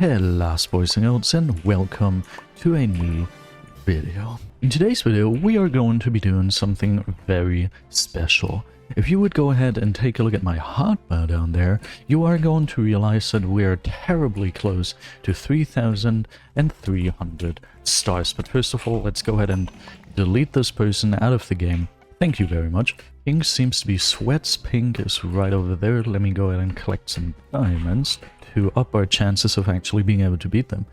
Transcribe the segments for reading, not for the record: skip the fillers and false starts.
Hello boys and girls, and welcome to a new video. In today's video we are going to be doing something very special. If you would go ahead and take a look at my hotbar down there, you are going to realize that we are terribly close to 3,300 stars. But first of all, let's go ahead and delete this person out of the game. Thank you very much. Pink seems to be sweats. Pink is right over there. Let me go ahead and collect some diamonds to up our chances of actually being able to beat them.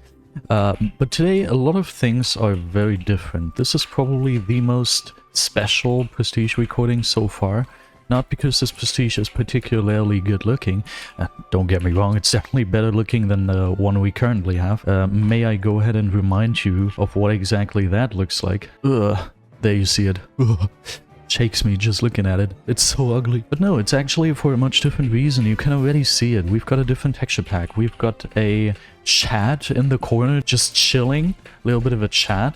But today a lot of things are very different. This is probably the most special Prestige recording so far. Not because this Prestige is particularly good looking. Don't get me wrong, it's definitely better looking than the one we currently have. May I go ahead and remind you of what exactly that looks like? Ugh, there you see it. Ugh. Shakes me just looking at it. It's so ugly. But no, it's actually for a much different reason. You can already see it. We've got a different texture pack. We've got a chat in the corner just chilling. A little bit of a chat.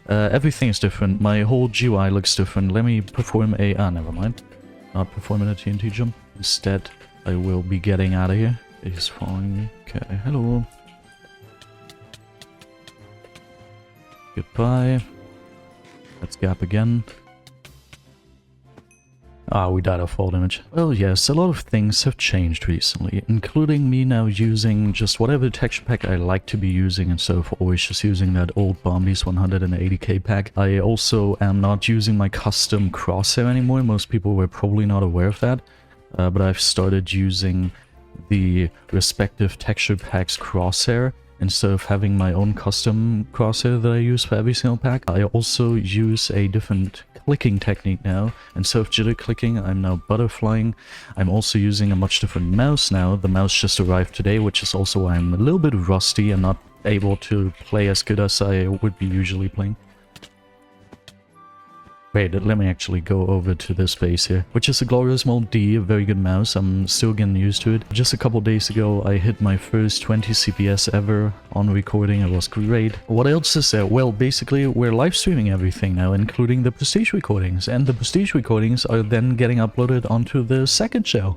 Everything is different. My whole GUI looks different. Let me perform a... never mind. Not performing a TNT jump. Instead, I will be getting out of here. He's following me. Okay, hello. Goodbye. Let's gap again. We died of fall damage. Well, yes, a lot of things have changed recently, including me now using just whatever texture pack I like to be using instead of always just using that old Bombies 180k pack. I also am not using my custom crosshair anymore. Most people were probably not aware of that, but I've started using the respective texture pack's crosshair instead of having my own custom crosshair that I use for every single pack. I also use a different clicking technique now. Instead of jitter clicking, I'm now butterflying. I'm also using a much different mouse now. The mouse just arrived today, which is also why I'm a little bit rusty and not able to play as good as I would be usually playing. Wait, let me actually go over to this base here, which is a Glorious Mold D, a very good mouse. I'm still getting used to it. Just a couple days ago, I hit my first 20 CPS ever on recording. It was great. What else is there? Well, basically, we're live streaming everything now, including the Prestige recordings. And the Prestige recordings are then getting uploaded onto the second show.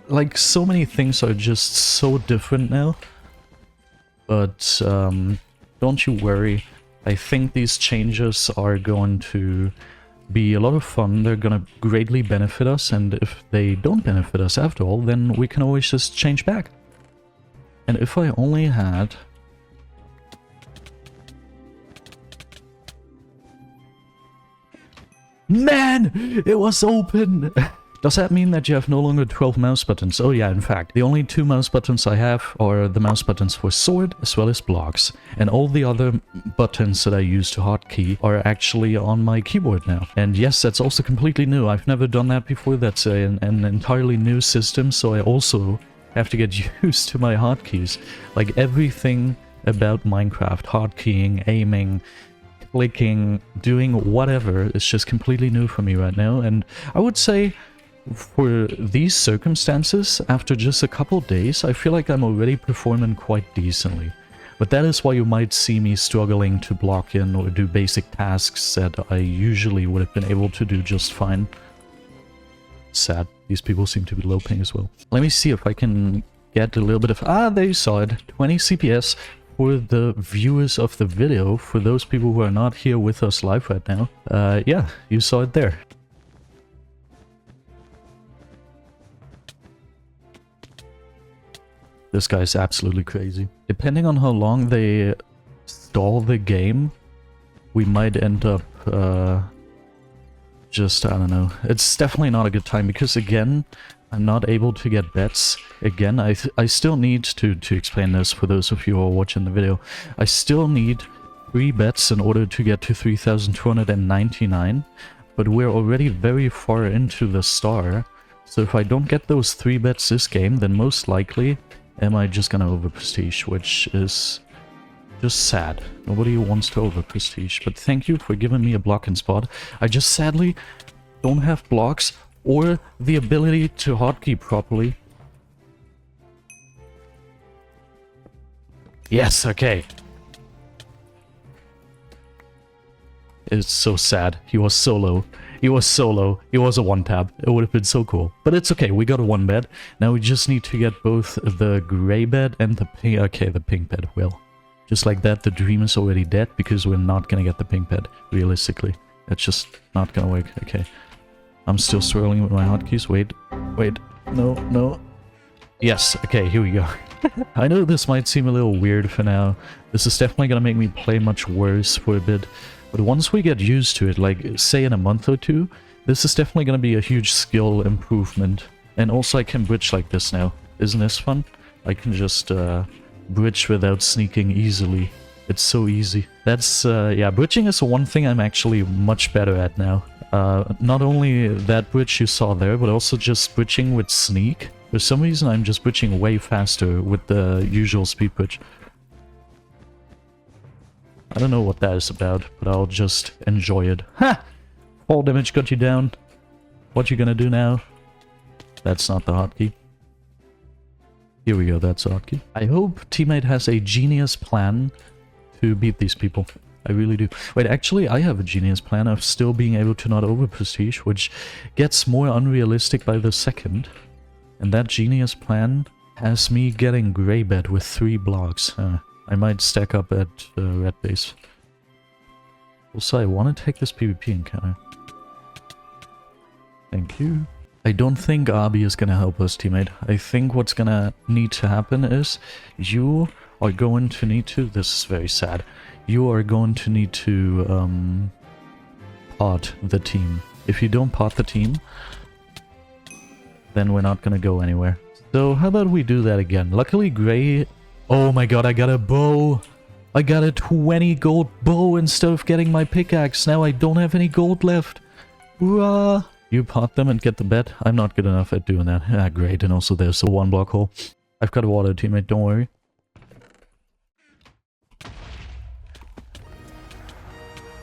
Like, so many things are just so different now. But, don't you worry. I think these changes are going to be a lot of fun. They're gonna greatly benefit us, and if they don't benefit us after all, then we can always just change back. And if I only had... Man! It was open! Does that mean that you have no longer 12 mouse buttons? Oh yeah, in fact, the only 2 mouse buttons I have are the mouse buttons for sword as well as blocks. And all the other buttons that I use to hotkey are actually on my keyboard now. And yes, that's also completely new. I've never done that before. That's an entirely new system, so I also have to get used to my hotkeys. Like everything about Minecraft, hotkeying, aiming, clicking, doing whatever is just completely new for me right now. And I would say, for these circumstances, after just a couple days, I feel like I'm already performing quite decently. But that is why you might see me struggling to block in or do basic tasks that I usually would have been able to do just fine. Sad. These people seem to be low ping as well. Let me see if I can get a little bit of... there you saw it. 20 CPS for the viewers of the video. For those people who are not here with us live right now. Yeah, you saw it there. This guy's absolutely crazy. Depending on how long they stall the game, we might end up, just, I don't know. It's definitely not a good time because, again, I'm not able to get bets. Again, I still need to explain this for those of you who are watching the video. I still need 3 bets in order to get to 3,299, but we're already very far into the star. So if I don't get those 3 bets this game, then most likely... am I just gonna over prestige, which is just sad. Nobody wants to over prestige, but thank you for giving me a blocking spot. I just sadly don't have blocks or the ability to hotkey properly. Yes, okay. It's so sad. He was so low. He was solo. He was a one tap. It would have been so cool. But it's okay. We got a one bed. Now we just need to get both the gray bed and the pink. Okay, the pink bed will. Just like that, the dream is already dead because we're not gonna get the pink bed, realistically. That's just not gonna work. Okay. I'm still swirling with my hotkeys. Wait. No. Yes. Okay, here we go. I know this might seem a little weird for now. This is definitely gonna make me play much worse for a bit. But once we get used to it, like, say in a month or two, this is definitely gonna be a huge skill improvement. And also I can bridge like this now. Isn't this fun? I can just, bridge without sneaking easily. It's so easy. That's, yeah, bridging is the one thing I'm actually much better at now. Not only that bridge you saw there, but also just bridging with sneak. For some reason, I'm just bridging way faster with the usual speed bridge. I don't know what that is about, but I'll just enjoy it. Ha! Fall damage got you down. What you gonna do now? That's not the hotkey. Here we go, that's the hotkey. I hope teammate has a genius plan to beat these people. I really do. Wait, actually, I have a genius plan of still being able to not over-prestige, which gets more unrealistic by the second. And that genius plan has me getting grey bed with 3 blocks. I might stack up at red base. Also, I want to take this PvP encounter. Thank you. I don't think Abi is gonna help us, teammate. I think what's gonna need to happen is you are going to need to... This is very sad. You are going to need to pot the team. If you don't pot the team, then we're not gonna go anywhere. So how about we do that again? Luckily Gray... Oh my god, I got a bow! I got a 20 gold bow instead of getting my pickaxe. Now I don't have any gold left. Hurrah! You pot them and get the bet. I'm not good enough at doing that. Ah, great. And also there's a 1 block hole. I've got water, teammate. Don't worry.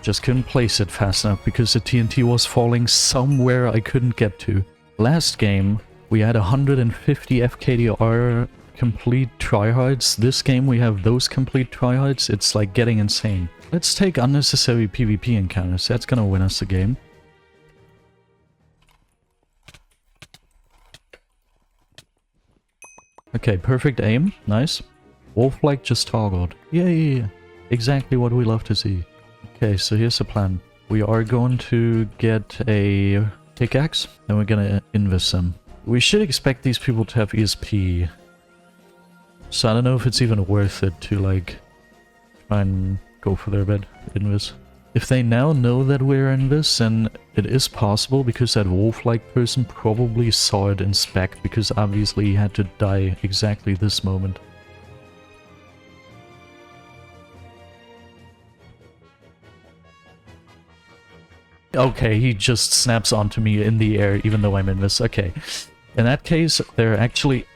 Just couldn't place it fast enough because the TNT was falling somewhere I couldn't get to. Last game, we had 150 FKDR complete tryhards. This game, we have those complete tryhards. It's like getting insane. Let's take unnecessary PvP encounters. That's gonna win us the game. Okay, perfect aim. Nice. Wolf-like just toggled. Yay! Exactly what we love to see. Okay, so here's the plan. We are going to get a pickaxe, and we're gonna invest them. We should expect these people to have ESP. So I don't know if it's even worth it to, like, try and go for their bed, invis. If they now know that we're in this, then it is possible, because that wolf-like person probably saw it in spec, because obviously he had to die exactly this moment. Okay, he just snaps onto me in the air, even though I'm in this. Okay. In that case, they're actually...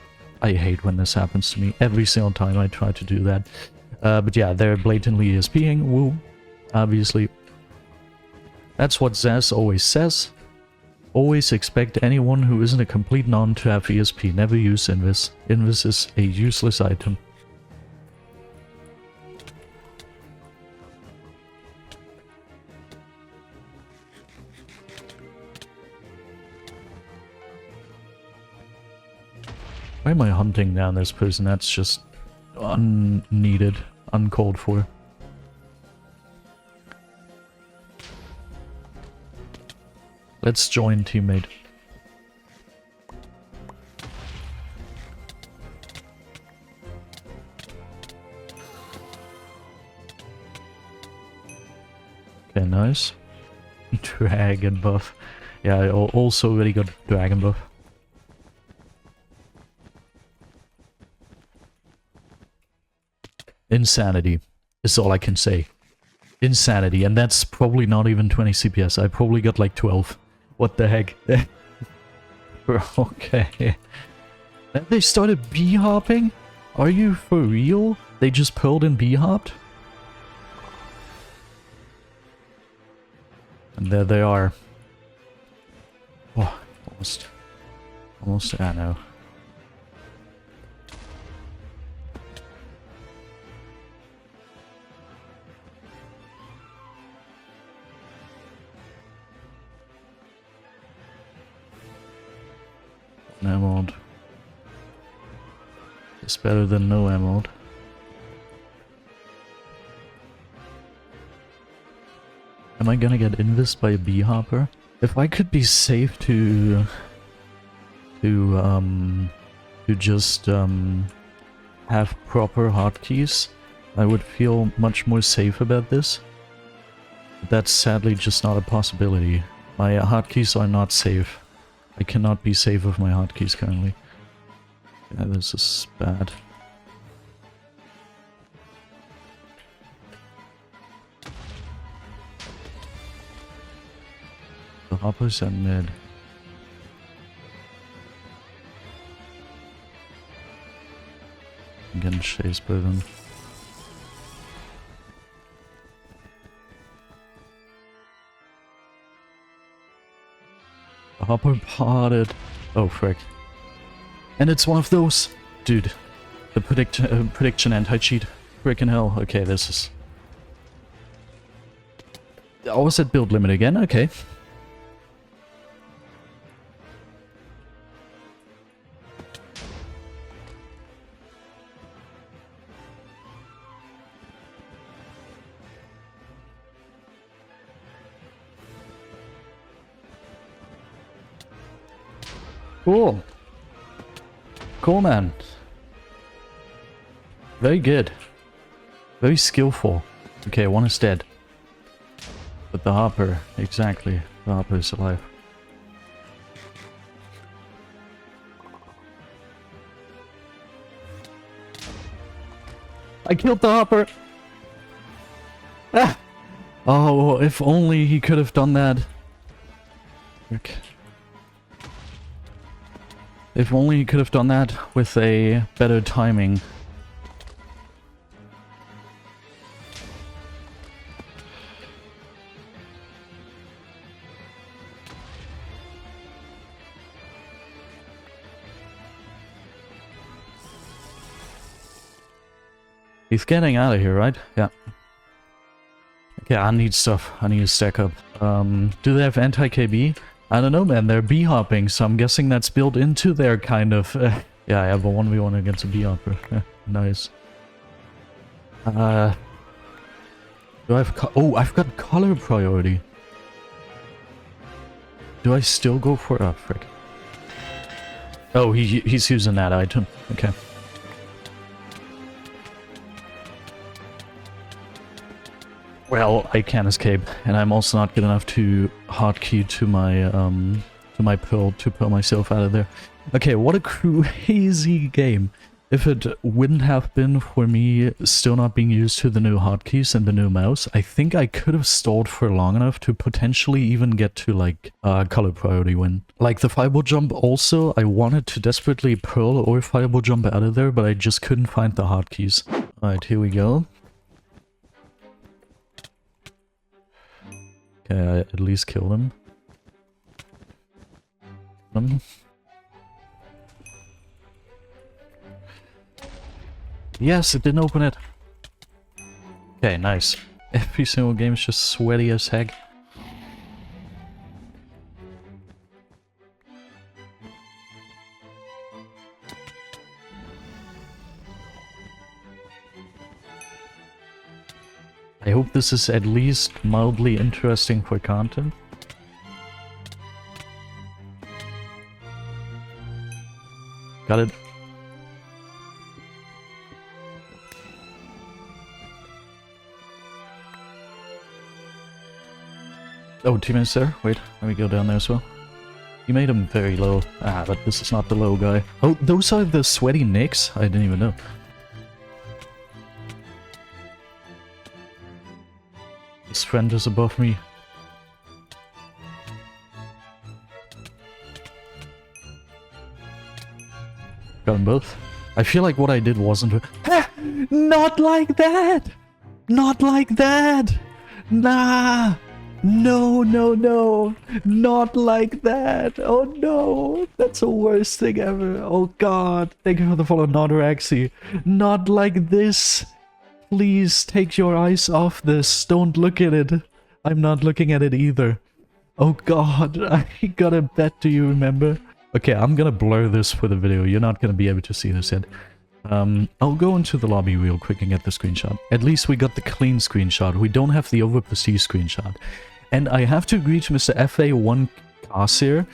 I hate when this happens to me. Every single time I try to do that. But yeah, they're blatantly ESPing. Woo. Obviously. That's what Zaz always says. Always expect anyone who isn't a complete non to have ESP. Never use Invis. Invis is a useless item. Why am I hunting down this person? That's just unneeded, uncalled for. Let's join, teammate. Okay, nice. Dragon buff. Yeah, I also already got dragon buff. Insanity is all I can say. Insanity, and that's probably not even 20 CPS. I probably got like 12. What the heck? Okay. And they started bee-hopping? Are you for real? They just pearled and bee-hopped? And there they are. Oh, almost, I know. Emerald. It's better than no emerald. Am I gonna get invised by a bee hopper? If I could be safe to just have proper hotkeys, I would feel much more safe about this. But that's sadly just not a possibility. My hotkeys are not safe. I cannot be safe with my hotkeys currently. Yeah, this is bad. The hoppers are mid. I'm getting chased by them. The hopper potted. Oh frick. And it's one of those! Dude. The prediction anti-cheat. Frickin' hell. Okay, this is... I was at build limit again, okay. Cool. Cool, man. Very good. Very skillful. Okay, one is dead. But the hopper, exactly. The hopper is alive. I killed the hopper! Ah! Oh, if only he could have done that. Okay. If only he could have done that with a better timing. He's getting out of here, right? Yeah. Okay, I need stuff. I need to stack up. Do they have anti-KB? I don't know, man. They're bee hopping, so I'm guessing that's built into their kind of... yeah, I have a 1v1 against a bee hopper. Yeah, nice. Do I have... Oh, I've got color priority. Do I still go for... Oh, frick. Oh, he's using that item. Okay. Well, I can't escape, and I'm also not good enough to hotkey to my pearl to pull myself out of there. Okay, what a crazy game. If it wouldn't have been for me still not being used to the new hotkeys and the new mouse, I think I could have stalled for long enough to potentially even get to, like, color priority win. Like, the fireball jump also, I wanted to desperately pearl or fireball jump out of there, but I just couldn't find the hotkeys. Alright, here we go. Okay, I at least killed him. Yes, it didn't open it. Okay, nice. Every single game is just sweaty as heck. I hope this is at least mildly interesting for content. Got it. Oh, teammates there? Wait, let me go down there as well. You made him very low. Ah, but this is not the low guy. Oh, those are the sweaty nicks? I didn't even know. His friend is above me. Got them both. I feel like what I did wasn't... Ah, not like that! Not like that! Nah! No, no, no! Not like that! Oh no! That's the worst thing ever! Oh god! Thank you for the follow, Nodoraxy. Not like this! Please take your eyes off this. Don't look at it. I'm not looking at it either. Oh god, I got a bet, do you remember? Okay, I'm gonna blur this for the video. You're not gonna be able to see this yet. I'll go into the lobby real quick and get the screenshot. At least we got the clean screenshot. We don't have the over prestige screenshot. And I have to agree to Mr. FA1 Casir.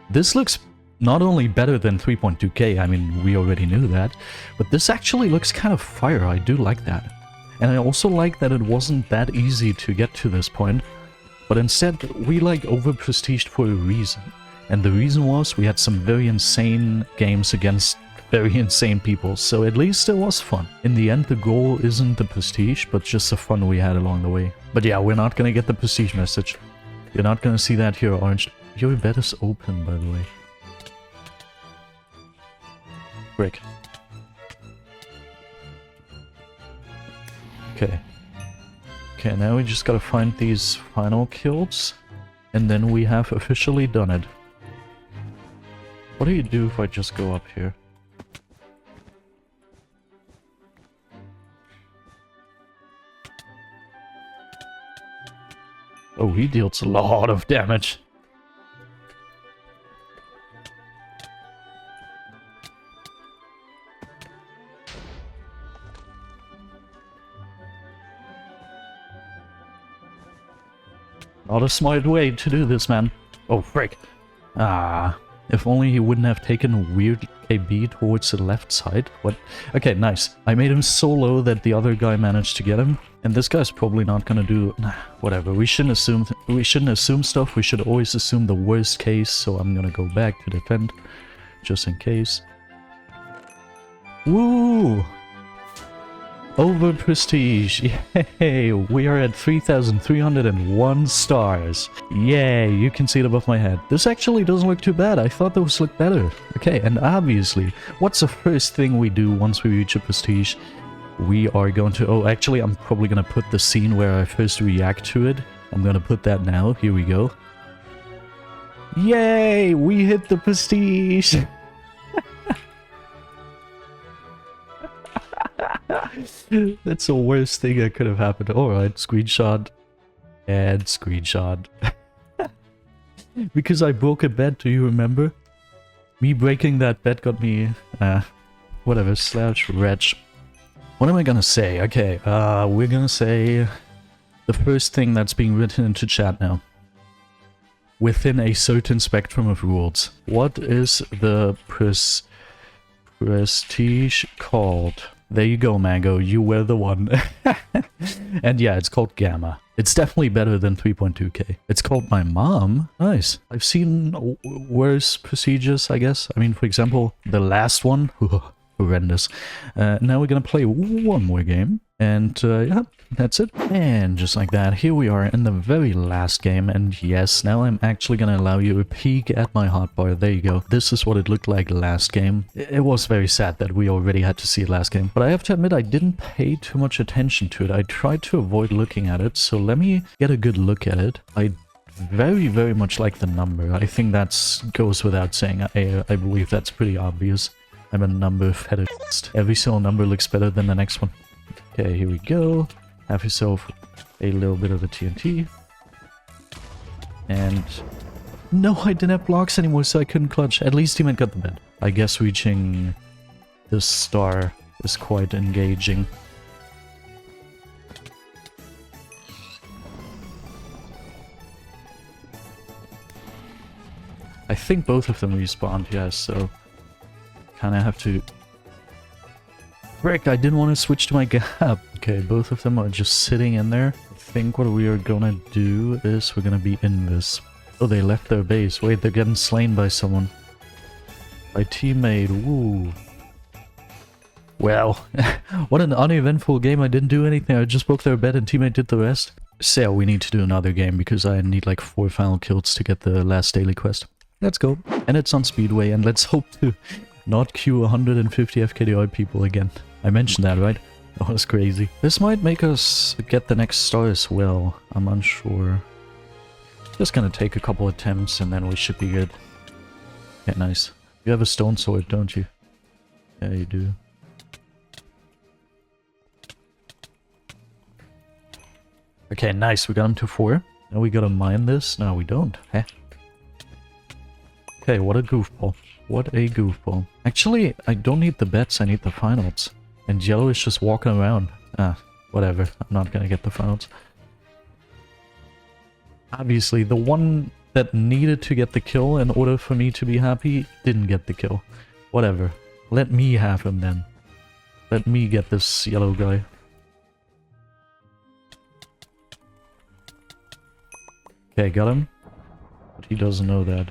This looks not only better than 3.2K, I mean, we already knew that, but this actually looks kind of fire. I do like that. And I also like that it wasn't that easy to get to this point, but instead we like over prestiged for a reason. And the reason was we had some very insane games against very insane people, so at least it was fun. In the end, the goal isn't the prestige, but just the fun we had along the way. But yeah, we're not gonna get the prestige message. You're not gonna see that here, Orange. Your bed is open, by the way. Brick. Okay. Okay, now we just gotta find these final kills, and then we have officially done it. What do you do if I just go up here? Oh, he deals a lot of damage. Not a smart way to do this, man. Oh, frick. Ah, if only he wouldn't have taken a weird KB towards the left side. What? Okay, nice. I made him so low that the other guy managed to get him. And this guy's probably not gonna do... Nah, whatever. We shouldn't assume stuff. We should always assume the worst case. So I'm gonna go back to defend, just in case. Woo! Over prestige. Yay! We are at 3,301 stars. Yay! You can see it above my head. This actually doesn't look too bad. I thought those looked better. Okay, and obviously, what's the first thing we do once we reach a prestige? We are going to... Oh, actually, I'm probably going to put the scene where I first react to it. I'm going to put that now. Here we go. Yay! We hit the prestige! That's the worst thing that could have happened. Alright, screenshot. And screenshot. Because I broke a bed, do you remember? Me breaking that bed got me... whatever, /wretch. What am I gonna say? Okay, we're gonna say the first thing that's being written into chat now. Within a certain spectrum of rules. What is the prestige called? There you go, Mango. You were the one. And yeah, it's called Gamma. It's definitely better than 3.2K. It's called My Mom. Nice. I've seen worse procedures, I guess. I mean, for example, the last one. Horrendous. Now we're gonna play one more game. And yeah, that's it. And just like that, here we are in the very last game. And yes, now I'm actually gonna allow you a peek at my hotbar. There you go. This is what it looked like last game. It was very sad that we already had to see it last game. But I have to admit, I didn't pay too much attention to it. I tried to avoid looking at it. So let me get a good look at it. I very, very much like the number. I think that goes without saying. I believe that's pretty obvious. I'm a number fetishist. Every single number looks better than the next one. Okay, here we go. Have yourself a little bit of the TNT. And... No, I didn't have blocks anymore, so I couldn't clutch. At least teammate got the bed. I guess reaching this star is quite engaging. I think both of them respawned, yes, so... Kinda have to... Frick, I didn't want to switch to my gap. Okay, both of them are just sitting in there. I think what we are gonna do is we're gonna be in this. Oh, they left their base. Wait, they're getting slain by someone. By teammate, woo. Well, what an uneventful game. I didn't do anything. I just broke their bed and teammate did the rest. So we need to do another game because I need like 4 final kills to get the last daily quest. Let's go. And it's on Speedway, and let's hope to not queue 150 FKDI people again. I mentioned that, right? That was crazy. This might make us get the next star as well. I'm unsure. Just gonna take a couple attempts and then we should be good. Okay, nice. You have a stone sword, don't you? Yeah, you do. Okay, nice. We got him to 4. Now we gotta mine this. No, we don't. Heh. Okay, what a goofball. What a goofball. Actually, I don't need the bets, I need the finals. And yellow is just walking around. Ah, whatever. I'm not gonna get the finals. Obviously, the one that needed to get the kill in order for me to be happy didn't get the kill. Whatever. Let me have him then. Let me get this yellow guy. Okay, got him. But he doesn't know that.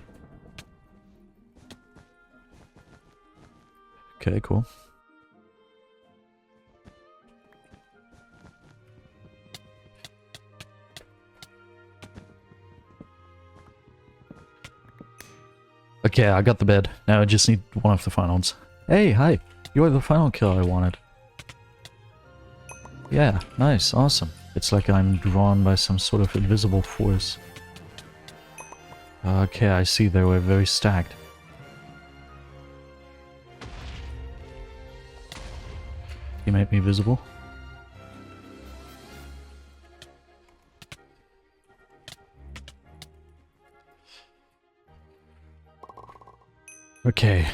Okay, cool. Okay, I got the bed. Now I just need one of the finals. Hey, hi. You're the final kill I wanted. Yeah, nice, awesome. It's like I'm drawn by some sort of invisible force. Okay, I see they were very stacked. You make me visible. Okay.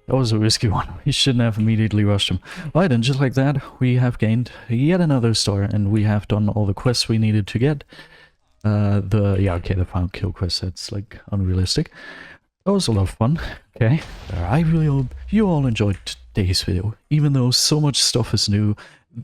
That was a risky one. We shouldn't have immediately rushed him. Right, and just like that, we have gained yet another star, and we have done all the quests we needed to get. The final kill quest, that's like unrealistic. That was a lot of fun. Okay. I really hope you all enjoyed today's video. Even though so much stuff is new,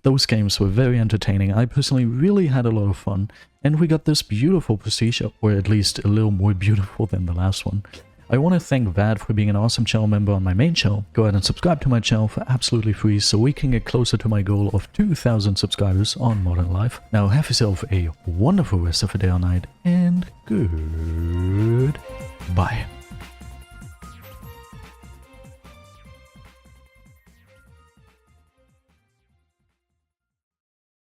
those games were very entertaining. I personally really had a lot of fun, and we got this beautiful prestige, or at least a little more beautiful than the last one. I want to thank VAD for being an awesome channel member on my main channel. Go ahead and subscribe to my channel for absolutely free so we can get closer to my goal of 2,000 subscribers on ModernLIVE. Now have yourself a wonderful rest of the day or night, and goodbye.